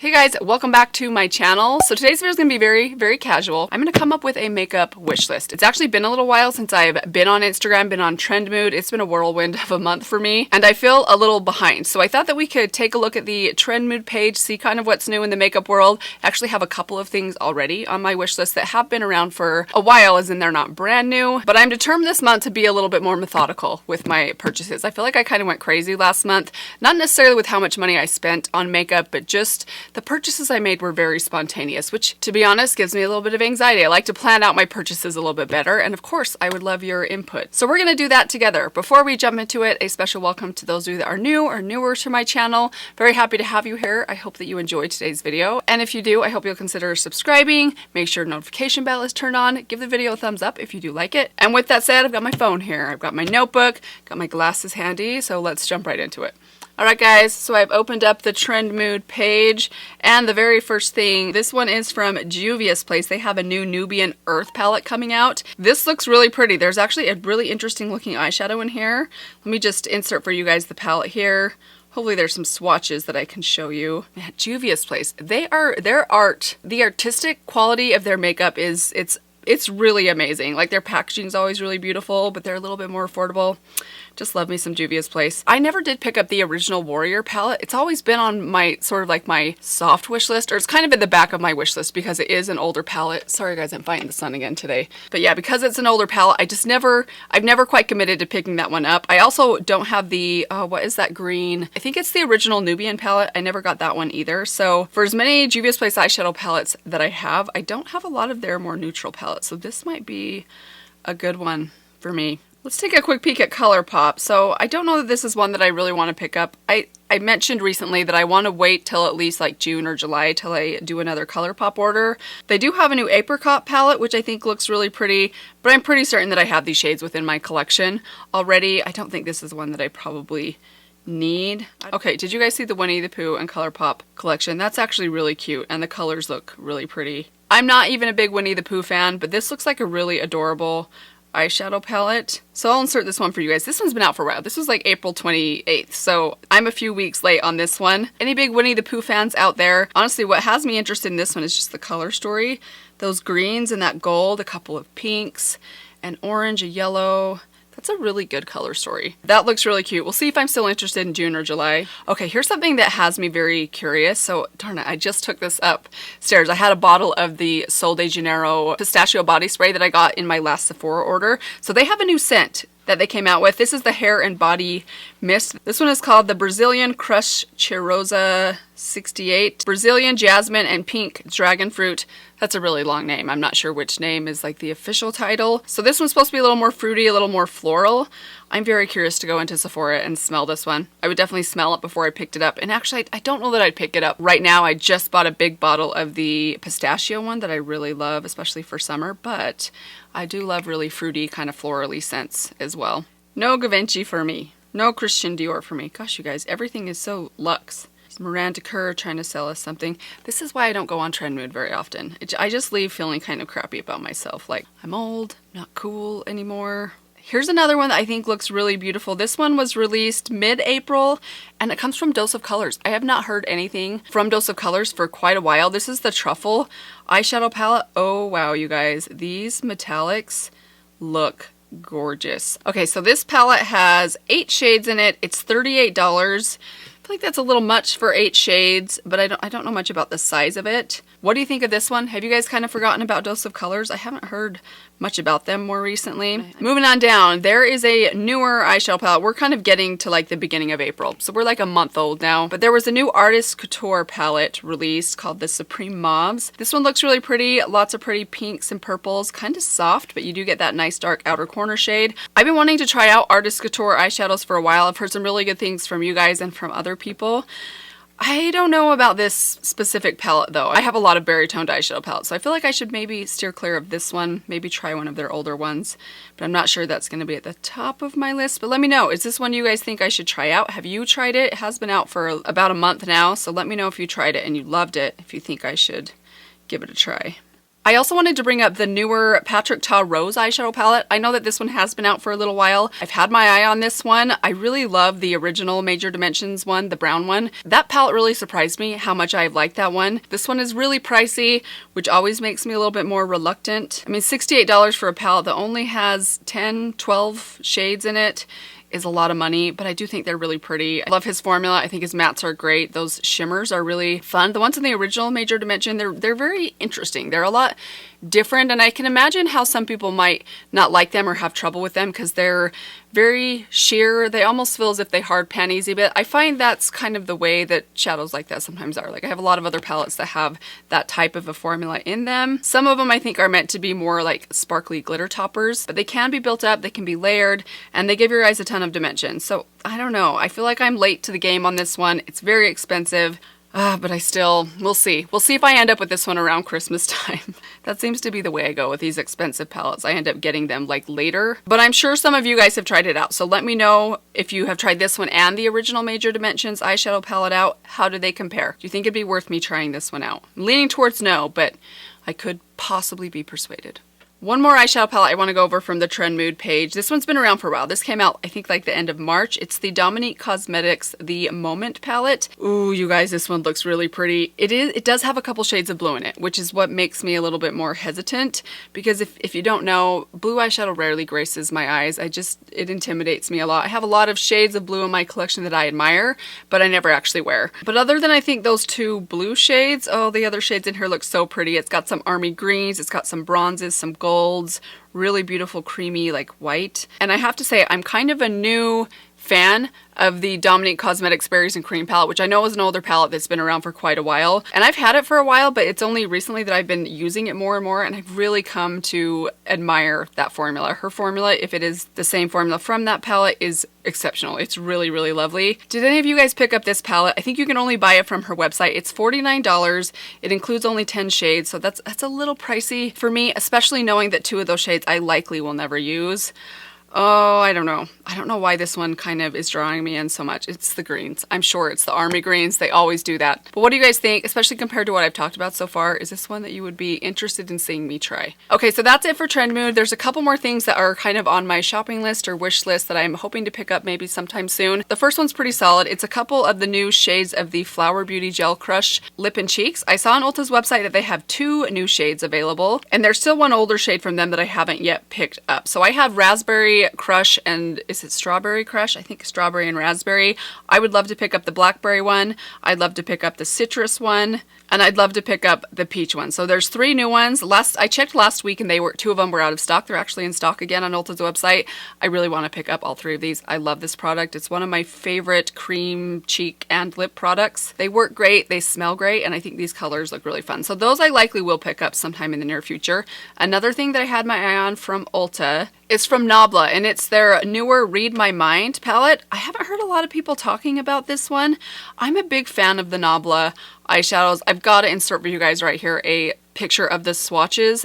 Hey guys, welcome back to my channel. So today's video is going to be very casual. I'm going to come up with a makeup wish list. It's actually been a little while since I've been on Instagram, been on Trend Mood. It's been a whirlwind of a month for me, and I feel a little behind. So I thought that we could take a look at the Trend Mood page, see kind of what's new in the makeup world. I actually have a couple of things already on my wish list that have been around for a while, as in they're not brand new. But I'm determined this month to be a little bit more methodical with my purchases. I feel like I kind of went crazy last month, not necessarily with how much money I spent on makeup, but just the purchases I made were very spontaneous, which to be honest gives me a little bit of anxiety. I like to plan out my purchases a little bit better, and of course I would love your input. So we're going to do that together. Before we jump into it, a special welcome to those of you that are new or newer to my channel. Very happy to have you here. I hope that you enjoyed today's video, and if you do, I hope you'll consider subscribing. Make sure notification bell is turned on. Give the video a thumbs up if you do like it. And with that said, I've got my phone here. I've got my notebook, got my glasses handy, so let's jump right into it. Alright guys, so I've opened up the Trend Mood page, and the very first thing, this one is from Juvia's Place. They have a new Nubian Earth palette coming out. This looks really pretty. There's actually a really interesting looking eyeshadow in here. Let me just insert for you guys the palette here. Hopefully there's some swatches that I can show you. Man, Juvia's Place, their art, the artistic quality of their makeup it's really amazing. Like, their packaging is always really beautiful, but they're a little bit more affordable. Just love me some Juvia's Place. I never did pick up the original Warrior palette. It's always been on my sort of like my soft wish list, or it's kind of in the back of my wish list because it is an older palette. Sorry guys, I'm fighting the sun again today. But yeah, because it's an older palette, I've never quite committed to picking that one up. I also don't have the, what is that green? I think it's the original Nubian palette. I never got that one either. So for as many Juvia's Place eyeshadow palettes that I don't have a lot of their more neutral palettes. So this might be a good one for me. Let's take a quick peek at Colourpop. So I don't know that this is one that I really want to pick up. I mentioned recently that I want to wait till at least like June or July till I do another Colourpop order. They do have a new apricot palette, which I think looks really pretty, but I'm pretty certain that I have these shades within my collection already. I don't think this is one that I probably need. Okay, did you guys see the Winnie the Pooh and Colourpop collection? That's actually really cute, and the colors look really pretty. I'm not even a big Winnie the Pooh fan, but this looks like a really adorable eyeshadow palette. So I'll insert this one for you guys. This one's been out for a while. This was like April 28th, so I'm a few weeks late on this one. Any big Winnie the Pooh fans out there? Honestly, what has me interested in this one is just the color story. Those greens and that gold, a couple of pinks, an orange, a yellow. That's a really good color story. That looks really cute. We'll see if I'm still interested in June or July. Okay, here's something that has me very curious. So, darn it, I just took this upstairs. I had a bottle of the Sol de Janeiro pistachio body spray that I got in my last Sephora order. So they have a new scent that they came out with. This is the Hair and Body Mist. This one is called the Brazilian Crush Cheirosa 68. Brazilian Jasmine and Pink Dragon Fruit. That's a really long name. I'm not sure which name is like the official title. So this one's supposed to be a little more fruity, a little more floral. I'm very curious to go into Sephora and smell this one. I would definitely smell it before I picked it up. And actually, I don't know that I'd pick it up right now. I just bought a big bottle of the pistachio one that I really love, especially for summer. But I do love really fruity, kind of florally scents as well. No Givenchy for me. No Christian Dior for me. Gosh, you guys, everything is so luxe. Miranda Kerr trying to sell us something. This is why I don't go on Trend Mood very often. I just leave feeling kind of crappy about myself. Like, I'm old, not cool anymore. Here's another one that I think looks really beautiful. This one was released mid-April, and it comes from Dose of Colors. I have not heard anything from Dose of Colors for quite a while. This is the Truffle eyeshadow palette. Oh, wow, you guys. These metallics look gorgeous. Okay, so this palette has 8 shades in it. It's $38. I think that's a little much for 8 shades, but I don't know much about the size of it. What do you think of this one? Have you guys kind of forgotten about Dose of Colors? I haven't heard much about them more recently. Moving on down, there is a newer eyeshadow palette. We're kind of getting to like the beginning of April, so we're like a month old now. But there was a new Artist Couture palette released called the Supreme Mauves. This one looks really pretty. Lots of pretty pinks and purples. Kind of soft, but you do get that nice dark outer corner shade. I've been wanting to try out Artist Couture eyeshadows for a while. I've heard some really good things from you guys and from other people. I don't know about this specific palette though. I have a lot of berry toned eyeshadow palettes, so I feel like I should maybe steer clear of this one, maybe try one of their older ones, but I'm not sure that's going to be at the top of my list. But let me know, is this one you guys think I should try out? Have you tried it? It has been out for about a month now, so let me know if you tried it and you loved it, if you think I should give it a try. I also wanted to bring up the newer Patrick Ta Rose eyeshadow palette. I know that this one has been out for a little while. I've had my eye on this one. I really love the original Major Dimensions one, the brown one. That palette really surprised me how much I liked that one. This one is really pricey, which always makes me a little bit more reluctant. I mean, $68 for a palette that only has 10, 12 shades in it is a lot of money, but I do think they're really pretty. I love his formula. I think his mattes are great. Those shimmers are really fun. The ones in the original Major Dimension, they're very interesting. They're a lot different, and I can imagine how some people might not like them or have trouble with them because they're very sheer. They almost feel as if they hard pan easy, but I find that's kind of the way that shadows like that sometimes are. Like, I have a lot of other palettes that have that type of a formula in them. Some of them I think are meant to be more like sparkly glitter toppers, but they can be built up, they can be layered, and they give your eyes a ton of dimension. So I don't know. I feel like I'm late to the game on this one. It's very expensive. But we'll see. We'll see if I end up with this one around Christmas time. That seems to be the way I go with these expensive palettes. I end up getting them like later. But I'm sure some of you guys have tried it out. So let me know if you have tried this one and the original Major Dimensions eyeshadow palette out. How do they compare? Do you think it'd be worth me trying this one out? I'm leaning towards no, but I could possibly be persuaded. One more eyeshadow palette I want to go over from the Trend Mood page. This one's been around for a while. This came out, I think, like the end of March. It's the Dominique Cosmetics The Moment palette. Ooh, you guys, this one looks really pretty. It does have a couple shades of blue in it, which is what makes me a little bit more hesitant, because if you don't know, blue eyeshadow rarely graces my eyes. It intimidates me a lot. I have a lot of shades of blue in my collection that I admire, but I never actually wear. But other than I think those two blue shades, oh, the other shades in here look so pretty. It's got some army greens, it's got some bronzes, some golds, really beautiful creamy like white. And I have to say, I'm kind of a new fan of the Dominique Cosmetics Berries and Cream palette, which I know is an older palette that's been around for quite a while. And I've had it for a while, but it's only recently that I've been using it more and more, and I've really come to admire that formula. Her formula, if it is the same formula from that palette, is exceptional. It's really, really lovely. Did any of you guys pick up this palette? I think you can only buy it from her website. It's $49. It includes only 10 shades, so that's a little pricey for me, especially knowing that 2 of those shades I likely will never use. Oh, I don't know. I don't know why this one kind of is drawing me in so much. It's the greens. I'm sure it's the army greens. They always do that. But what do you guys think, especially compared to what I've talked about so far? Is this one that you would be interested in seeing me try? Okay, so that's it for Trend Mood. There's a couple more things that are kind of on my shopping list or wish list that I'm hoping to pick up maybe sometime soon. The first one's pretty solid. It's a couple of the new shades of the Flower Beauty Gel Crush Lip and Cheeks. I saw on Ulta's website that they have 2 new shades available, and there's still one older shade from them that I haven't yet picked up. So I have Raspberry Crush and is it Strawberry Crush? I think strawberry and raspberry. I would love to pick up the blackberry one. I'd love to pick up the citrus one. And I'd love to pick up the peach one. So there's 3 new ones. I checked last week and 2 of them were out of stock. They're actually in stock again on Ulta's website. I really want to pick up all 3 of these. I love this product. It's one of my favorite cream, cheek, and lip products. They work great, they smell great, and I think these colors look really fun. So those I likely will pick up sometime in the near future. Another thing that I had my eye on from Ulta is from Nabla, and it's their newer Read My Mind palette. I haven't heard a lot of people talking about this one. I'm a big fan of the Nabla eyeshadows. I've got to insert for you guys right here a picture of the swatches.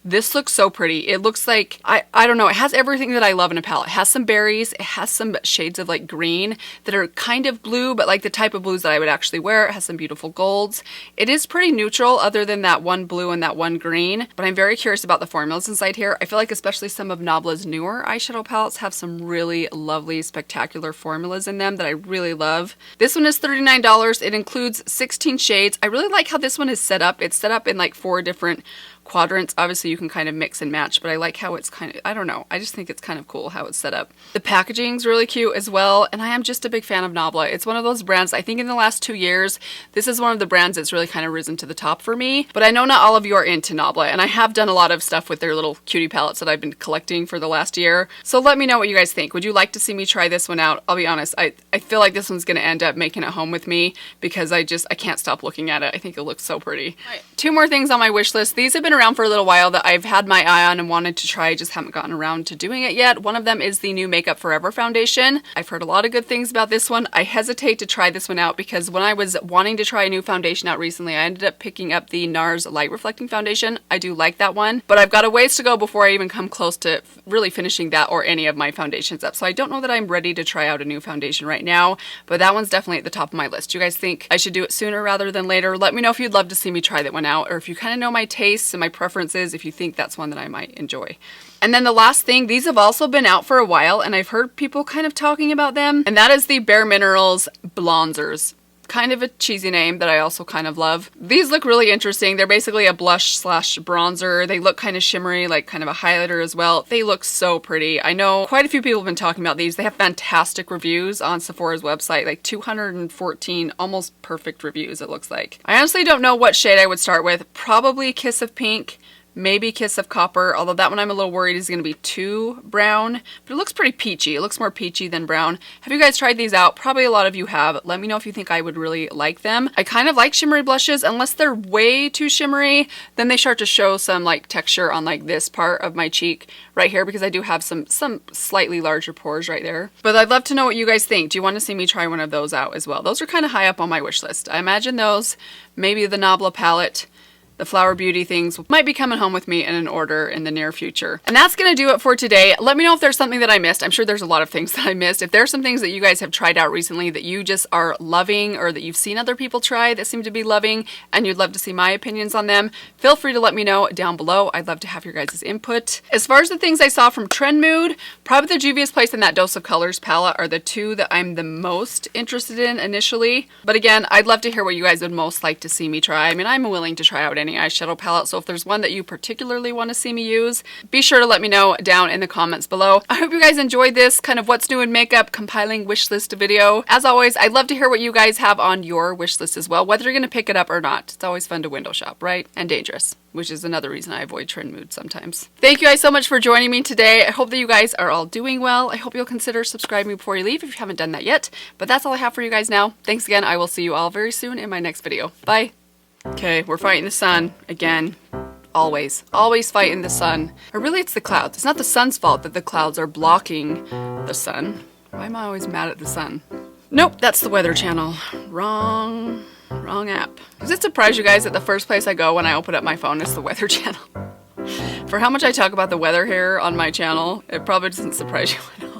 This looks so pretty. It looks like, I don't know, it has everything that I love in a palette. It has some berries, it has some shades of like green that are kind of blue, but like the type of blues that I would actually wear. It has some beautiful golds. It is pretty neutral other than that one blue and that one green, but I'm very curious about the formulas inside here. I feel like especially some of Nabla's newer eyeshadow palettes have some really lovely, spectacular formulas in them that I really love. This one is $39. It includes 16 shades. I really like how this one is set up. It's set up in like 4 different quadrants. Obviously you can kind of mix and match, but I like how it's kind of, I don't know, I just think it's kind of cool how it's set up. The packaging's really cute as well, and I am just a big fan of Nabla. It's one of those brands, I think in the last 2 years, this is one of the brands that's really kind of risen to the top for me, but I know not all of you are into Nabla, and I have done a lot of stuff with their little cutie palettes that I've been collecting for the last year, so let me know what you guys think. Would you like to see me try this one out? I'll be honest, I feel like this one's going to end up making it home with me because I can't stop looking at it. I think it looks so pretty. All right, 2 more things on my wish list. These have been around around for a little while that I've had my eye on and wanted to try, just haven't gotten around to doing it yet. One of them is the new Makeup Forever foundation. I've heard a lot of good things about this one. I hesitate to try this one out because when I was wanting to try a new foundation out recently, I ended up picking up the NARS Light Reflecting Foundation. I do like that one, but I've got a ways to go before I even come close to really finishing that or any of my foundations up. So I don't know that I'm ready to try out a new foundation right now, but that one's definitely at the top of my list. Do you guys think I should do it sooner rather than later? Let me know if you'd love to see me try that one out, or if you kind of know my tastes and my preferences, if you think that's one that I might enjoy. And then the last thing, these have also been out for a while and I've heard people kind of talking about them, and that is the Bare Minerals Blonzers. Kind of a cheesy name that I also kind of love. These look really interesting. They're basically a blush slash bronzer. They look kind of shimmery, like kind of a highlighter as well. They look so pretty. I know quite a few people have been talking about these. They have fantastic reviews on Sephora's website, like 214 almost perfect reviews it looks like. I honestly don't know what shade I would start with. Probably Kiss of Pink. Maybe Kiss of Copper, although that one I'm a little worried is going to be too brown, but it looks pretty peachy. It looks more peachy than brown. Have you guys tried these out? Probably a lot of you have. Let me know if you think I would really like them. I kind of like shimmery blushes, unless they're way too shimmery, then they start to show some like texture on like this part of my cheek right here, because I do have some slightly larger pores right there. But I'd love to know what you guys think. Do you want to see me try one of those out as well? Those are kind of high up on my wish list. I imagine those, maybe the Nabla palette, the Flower Beauty things might be coming home with me in an order in the near future. And that's gonna do it for today. Let me know if there's something that I missed. I'm sure there's a lot of things that I missed. If there's some things that you guys have tried out recently that you just are loving, or that you've seen other people try that seem to be loving and you'd love to see my opinions on them, feel free to let me know down below. I'd love to have your guys' input. As far as the things I saw from Trend Mood, probably the Juvia's Place and that Dose of Colors palette are the two that I'm the most interested in initially. But again, I'd love to hear what you guys would most like to see me try. I mean, I'm willing to try out any eyeshadow palette, so if there's one that you particularly want to see me use, be sure to let me know down in the comments below. I hope you guys enjoyed this kind of what's new in makeup compiling wish list video. As always, I'd love to hear what you guys have on your wish list as well, whether you're going to pick it up or not. It's always fun to window shop, right? And dangerous, which is another reason I avoid Trend Mood sometimes. Thank you guys so much for joining me today. I hope that you guys are all doing well. I hope you'll consider subscribing before you leave if you haven't done that yet. But that's all I have for you guys now. Thanks again. I will see you all very soon in my next video. Bye. Okay, we're fighting the sun again. Always fighting the sun. Or really it's the clouds. It's not the sun's fault that the clouds are blocking the sun. Why am I always mad at the sun? Nope, that's the Weather Channel. Wrong app. Does it surprise you guys that the first place I go when I open up my phone is the Weather Channel? For how much I talk about the weather here on my channel, it probably doesn't surprise you at all.